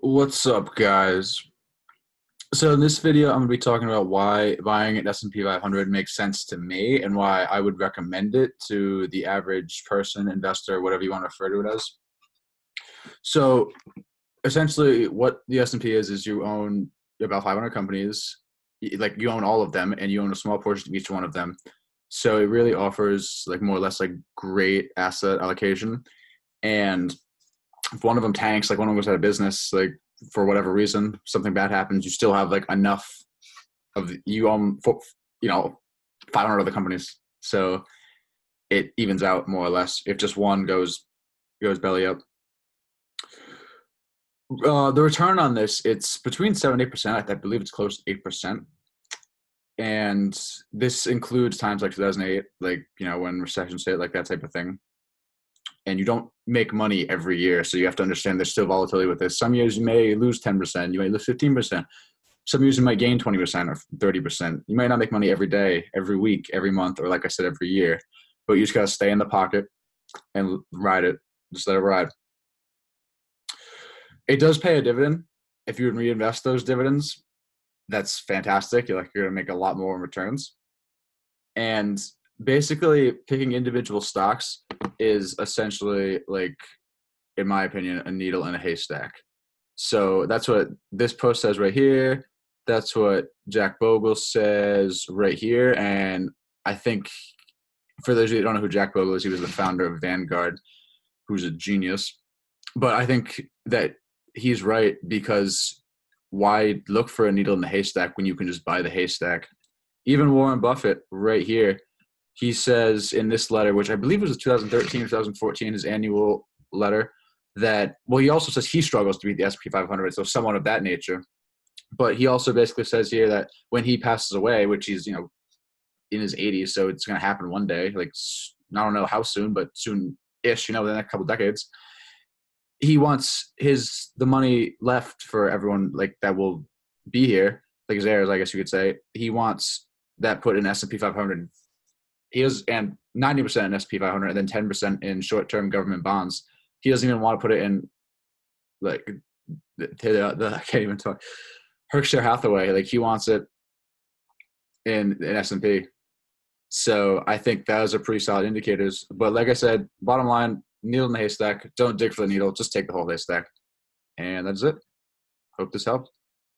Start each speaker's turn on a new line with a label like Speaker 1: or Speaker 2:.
Speaker 1: What's up, guys? So in this video, I'm going to be talking about why buying an S&P 500 makes sense to me and why I would recommend it to the average person, investor, whatever you want to refer to it as. So essentially, what the S&P is you own about 500 companies, like you own all of them, and you own a small portion of each one of them. So it really offers like more or less like great asset allocation. And if one of them tanks, like one of them goes out of business, like for whatever reason, something bad happens, you still have like enough of you own, you know, 500 other companies. So it evens out more or less. If just one goes belly up, the return on this, it's between 7 and 8%. I believe it's close to 8%. And this includes times like 2008, like when recessions hit, like that type of thing. And you don't make money every year. So you have to understand there's still volatility with this. Some years you may lose 10%, you may lose 15%. Some years you might gain 20% or 30%. You might not make money every day, every week, every month, or like I said, every year. But you just got to stay in the pocket and ride it. Just let it ride. It does pay a dividend. If you would reinvest those dividends, that's fantastic. You're going to make a lot more in returns. And basically picking individual stocks is essentially, like, in my opinion, a needle in a haystack. So that's what this post says right here. That's what Jack Bogle says right here. And I think for those of you who don't know who Jack Bogle is, he was the founder of Vanguard, who's a genius. But I think that he's right, because why look for a needle in the haystack when you can just buy the haystack? Even Warren Buffett right here, he says in this letter, which I believe was 2013, 2014, his annual letter, that, well, he also says he struggles to beat the S&P 500, so someone of that nature. But he also basically says here that when he passes away, which he's, in his 80s, so it's going to happen one day, like, I don't know how soon, but soon-ish, the next couple decades, he wants the money left for everyone, like, that will be here, like his heirs, I guess you could say. He wants that put in S&P 500. He is, and 90% in S&P 500, and then 10% in short-term government bonds. He doesn't even want to put it in, like, I can't even talk. Berkshire Hathaway, like, he wants it in S&P. So I think those are pretty solid indicators. But like I said, bottom line, needle in the haystack. Don't dig for the needle. Just take the whole haystack. And that's it. Hope this helped.